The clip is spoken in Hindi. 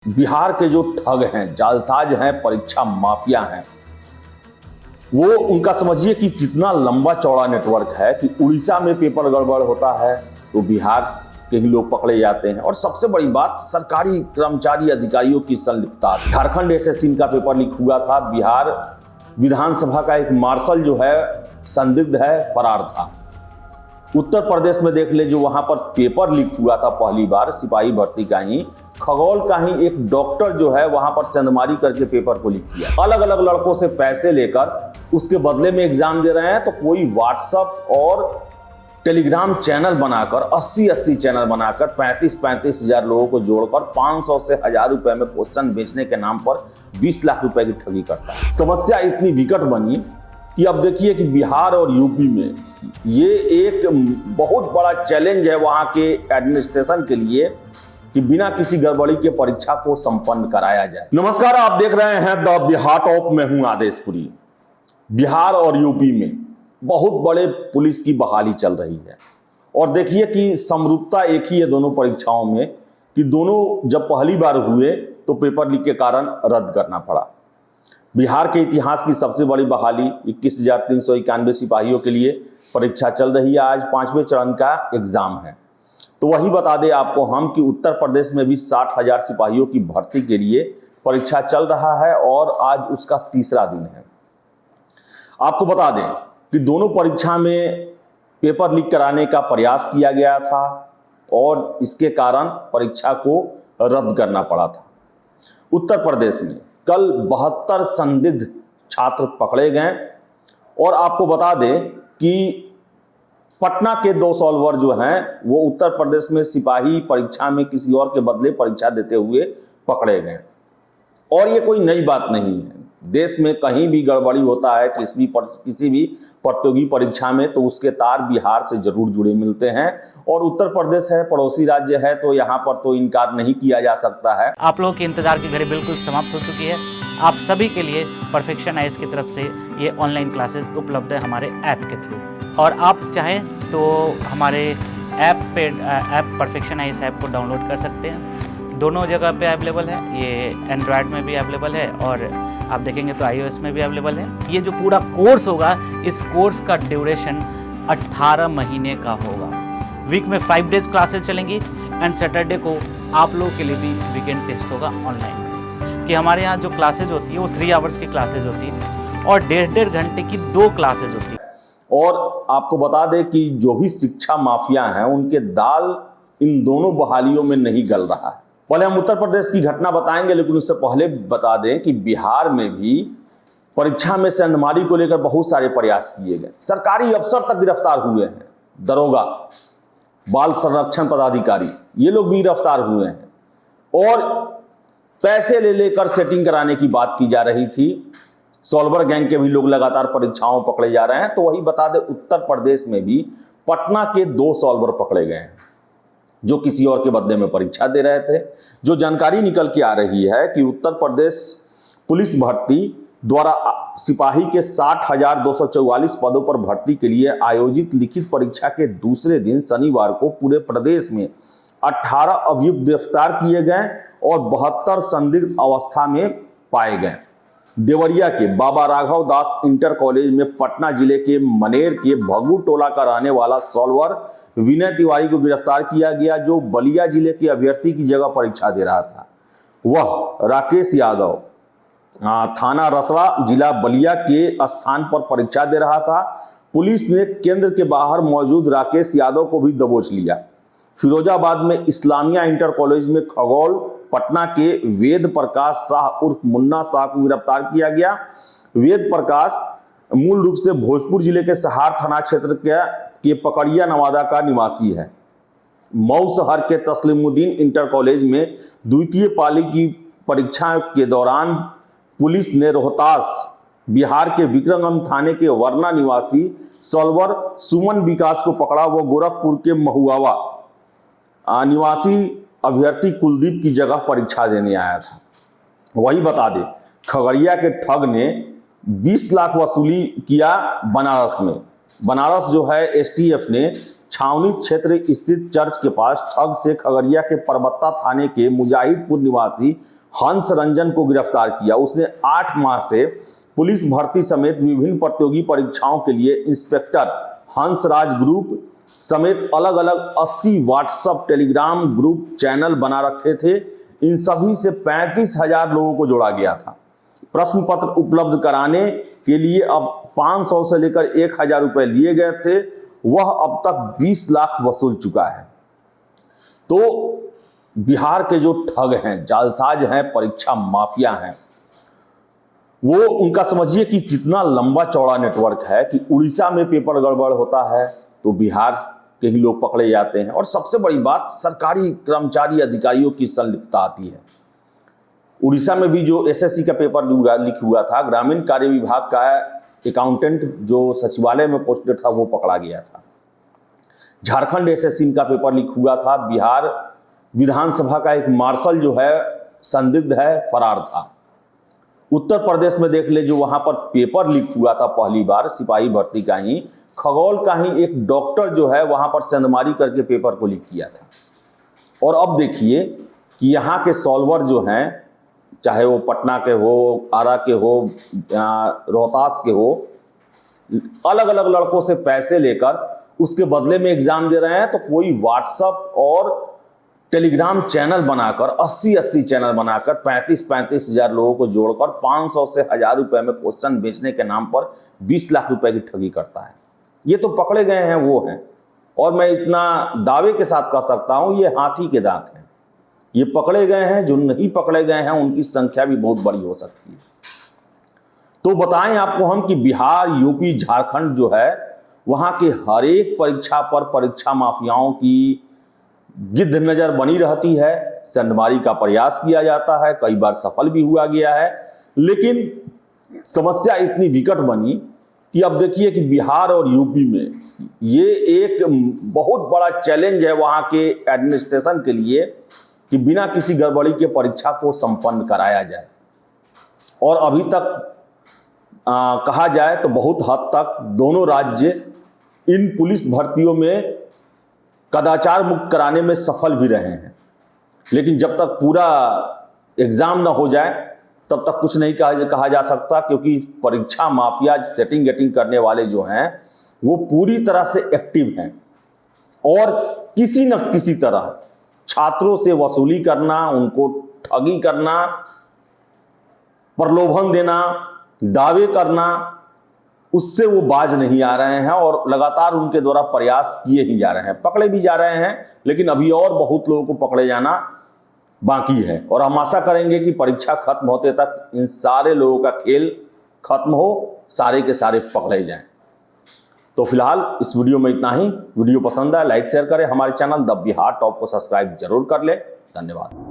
बिहार के जो ठग हैं, जालसाज हैं, परीक्षा माफिया हैं, वो उनका समझिए कि कितना लंबा चौड़ा नेटवर्क है कि उड़ीसा में पेपर गड़बड़ होता है तो बिहार के ही लोग पकड़े जाते हैं। और सबसे बड़ी बात, सरकारी कर्मचारी अधिकारियों की संलिप्तता। झारखंड एसएससी का पेपर लीक हुआ था। बिहार विधानसभा का एक मार्शल जो है संदिग्ध है, फरार था। उत्तर प्रदेश में देख ले, जो वहां पर पेपर लीक हुआ था पहली बार सिपाही भर्ती का ही, खगौल का ही एक डॉक्टर जो है वहां पर सेंधमारी करके पेपर को लीक किया। अलग अलग लड़कों से पैसे लेकर उसके बदले में एग्जाम दे रहे हैं। तो कोई व्हाट्सएप और टेलीग्राम चैनल बनाकर 80 चैनल बनाकर 35 हजार लोगों को जोड़कर 500 से 1000 रुपए में क्वेश्चन बेचने के नाम पर 20 लाख रुपए की ठगी करता है। समस्या इतनी विकट बनी कि अब देखिए कि बिहार और यूपी में ये एक बहुत बड़ा चैलेंज है वहां के एडमिनिस्ट्रेशन के लिए कि बिना किसी गड़बड़ी के परीक्षा को संपन्न कराया जाए। नमस्कार, आप देख रहे हैं द बिहार टॉप में हूं आदेशपुरी। बिहार और यूपी में बहुत बड़े पुलिस की बहाली चल रही है और देखिए कि समरूपता एक ही है दोनों परीक्षाओं में कि दोनों जब पहली बार हुए तो पेपर लीक के कारण रद्द करना पड़ा। बिहार के इतिहास की सबसे बड़ी बहाली 21,391 सिपाहियों के लिए परीक्षा चल रही है। आज 5वें चरण का एग्जाम है। तो वही बता दें आपको हम कि उत्तर प्रदेश में भी 60,000 सिपाहियों की भर्ती के लिए परीक्षा चल रहा है और आज उसका तीसरा दिन है। आपको बता दें कि दोनों परीक्षा में पेपर लीक कराने का प्रयास किया गया था और इसके कारण परीक्षा को रद्द करना पड़ा था। उत्तर प्रदेश में कल 72 संदिग्ध छात्र पकड़े गए और आपको बता दें कि पटना के 2 सॉल्वर जो हैं वो उत्तर प्रदेश में सिपाही परीक्षा में किसी और के बदले परीक्षा देते हुए पकड़े गए। और ये कोई नई बात नहीं है, देश में कहीं भी गड़बड़ी होता है किसी भी प्रतियोगी परीक्षा में तो उसके तार बिहार से जरूर जुड़े मिलते हैं। और उत्तर प्रदेश है, पड़ोसी राज्य है, तो यहाँ पर तो इनकार नहीं किया जा सकता है। आप लोगों के इंतजार की घड़ी बिल्कुल समाप्त हो चुकी है। आप सभी के लिए परफेक्शन आईएएस की तरफ से ये ऑनलाइन क्लासेस उपलब्ध है हमारे ऐप के थ्रू। और आप चाहें तो हमारे ऐप परफेक्शन आईएएस ऐप को डाउनलोड कर सकते हैं। दोनों जगह पे अवेलेबल है। ये एंड्रॉयड में भी अवेलेबल है और आप देखेंगे तो iOS में भी अवेलेबल है। ये जो पूरा कोर्स होगा, इस कोर्स का ड्यूरेशन 18 महीने का होगा। वीक में 5 डेज क्लासेस चलेंगी एंड सैटरडे को आप लोगों के लिए भी वीकेंड टेस्ट होगा ऑनलाइन में। कि हमारे यहाँ जो क्लासेज होती है वो 3 आवर्स की क्लासेज होती है और 1.5 घंटे की 2 क्लासेज होती है। और आपको बता दें कि जो भी शिक्षा माफिया हैं उनके दाल इन दोनों बहालियों में नहीं गल रहा है। पहले हम उत्तर प्रदेश की घटना बताएंगे, लेकिन उससे पहले बता दें कि बिहार में भी परीक्षा में सेंधमारी को लेकर बहुत सारे प्रयास किए गए। सरकारी अफसर तक गिरफ्तार हुए हैं, दरोगा, बाल संरक्षण पदाधिकारी, ये लोग भी गिरफ्तार हुए हैं। और पैसे ले लेकर सेटिंग कराने की बात की जा रही थी। सॉल्वर गैंग के भी लोग लगातार परीक्षाओं पकड़े जा रहे हैं। तो वही बता दें, उत्तर प्रदेश में भी पटना के 2 सॉल्वर पकड़े गए हैं जो किसी और के बदले में परीक्षा दे रहे थे। जो जानकारी निकल के आ रही है कि उत्तर प्रदेश पुलिस भर्ती द्वारा सिपाही के 60,244 पदों पर भर्ती के लिए आयोजित लिखित परीक्षा के दूसरे दिन शनिवार को पूरे प्रदेश में 18 अभियुक्त गिरफ्तार किए गए और 72 संदिग्ध अवस्था में पाए गए। देवरिया के बाबा राघव दास इंटर कॉलेज में पटना जिले के मनेर के भगू टोला का रहने वाला सॉल्वर विनय तिवारी को गिरफ्तार किया गया, जो बलिया जिले के अभ्यर्थी की जगह परीक्षा दे रहा था। वह राकेश यादव थाना रसड़ा जिला बलिया के स्थान पर परीक्षा दे रहा था। पुलिस ने केंद्र के बाहर मौजूद राकेश यादव को भी दबोच लिया। फिरोजाबाद में इस्लामिया इंटर कॉलेज में खगौल पटना के वेद प्रकाश शाह उर्फ मुन्ना शाह को गिरफ्तार किया गया। वेद प्रकाश मूल रूप से भोजपुर जिले के सहार थाना क्षेत्र के पकड़िया नवादा का निवासी है। मऊ शहर के तस्लीमुद्दीन इंटर कॉलेज में द्वितीय पाली की परीक्षा के दौरान पुलिस ने रोहतास बिहार के विक्रमगंज थाने के वरना निवासी सॉल्वर सुमन विकास को पकड़ा। वो गोरखपुर के महुआवा निवासी अभ्यर्थी कुलदीप की जगह परीक्षा देने आया था। वही बता दें, खगड़िया के ठग ने 20 लाख वसूली किया बनारस में। बनारस जो है एसटीएफ ने छावनी क्षेत्र स्थित चर्च के पास ठग से खगड़िया के परबत्ता थाने के मुजाहिदपुर निवासी हंस रंजन को गिरफ्तार किया। उसने 8 माह से पुलिस भर्ती समेत विभिन्न प्रतियोगी परीक्षाओं के लिए इंस्पेक्टर हंसराज ग्रुप समेत अलग अलग 80 व्हाट्सएप टेलीग्राम ग्रुप चैनल बना रखे थे। इन सभी से 35,000 लोगों को जोड़ा गया था। प्रश्न पत्र उपलब्ध कराने के लिए अब 500 से लेकर 1,000 रुपए लिए गए थे। वह अब तक 20 लाख वसूल चुका है। तो बिहार के जो ठग हैं, जालसाज हैं, परीक्षा माफिया हैं, वो उनका समझिए कि कितना लंबा चौड़ा नेटवर्क है कि उड़ीसा में पेपर गड़बड़ होता है तो बिहार के ही लोग पकड़े जाते हैं। और सबसे बड़ी बात, सरकारी कर्मचारी अधिकारियों की संलिप्तता आती है। उड़ीसा में भी जो एसएससी का पेपर लीक हुआ था, ग्रामीण कार्य विभाग का अकाउंटेंट जो सचिवालय में पोस्टेड था वो पकड़ा गया था। झारखंड एसएससी का पेपर लीक हुआ था। बिहार विधानसभा का एक मार्शल जो है संदिग्ध है, फरार था। उत्तर प्रदेश में देख ले, जो वहां पर पेपर लीक हुआ था पहली बार सिपाही भर्ती का ही, खगोल का ही एक डॉक्टर जो है वहां पर सेंधमारी करके पेपर को लीक किया था। और अब देखिए कि यहाँ के सॉल्वर जो हैं, चाहे वो पटना के हो, आरा के हो, रोहतास के हो, अलग अलग लड़कों से पैसे लेकर उसके बदले में एग्जाम दे रहे हैं। तो कोई व्हाट्सएप और टेलीग्राम चैनल बनाकर 80 चैनल बनाकर 35,000 लोगों को जोड़कर 500 से 1,000 रुपए में क्वेश्चन बेचने के नाम पर 20 लाख रुपए की ठगी करता है। ये तो पकड़े गए हैं वो हैं। और मैं इतना दावे के साथ कह सकता हूं, ये हाथी के दांत हैं। ये पकड़े गए हैं। जो नहीं पकड़े गए हैं उनकी संख्या भी बहुत बड़ी हो सकती है। तो बताएं आपको हम कि बिहार, यूपी, झारखंड जो है, वहां के हर एक परीक्षा पर परीक्षा माफियाओं की गिद्ध नजर बनी रहती है। सेंधमारी का प्रयास किया जाता है, कई बार सफल भी हुआ गया है। लेकिन समस्या इतनी विकट बनी कि अब देखिए कि बिहार और यूपी में ये एक बहुत बड़ा चैलेंज है वहां के एडमिनिस्ट्रेशन के लिए कि बिना किसी गड़बड़ी के परीक्षा को संपन्न कराया जाए। और अभी तक कहा जाए तो बहुत हद तक दोनों राज्य इन पुलिस भर्तियों में कदाचार मुक्त कराने में सफल भी रहे हैं। लेकिन जब तक पूरा एग्जाम ना हो जाए तब तक कुछ नहीं कहा जा सकता, क्योंकि परीक्षा माफिया सेटिंग गेटिंग करने वाले जो हैं वो पूरी तरह से एक्टिव हैं। और किसी न किसी तरह छात्रों से वसूली करना, उनको ठगी करना, प्रलोभन देना, दावे करना, उससे वो बाज नहीं आ रहे हैं। और लगातार उनके द्वारा प्रयास किए ही जा रहे हैं, पकड़े भी जा रहे हैं। लेकिन अभी और बहुत लोगों को पकड़े जाना बाकी है। और हम आशा करेंगे कि परीक्षा खत्म होते तक इन सारे लोगों का खेल खत्म हो, सारे के सारे पकड़े जाएं। तो फिलहाल इस वीडियो में इतना ही। वीडियो पसंद आए लाइक शेयर करें। हमारे चैनल द बिहार टॉप को सब्सक्राइब जरूर कर ले। धन्यवाद।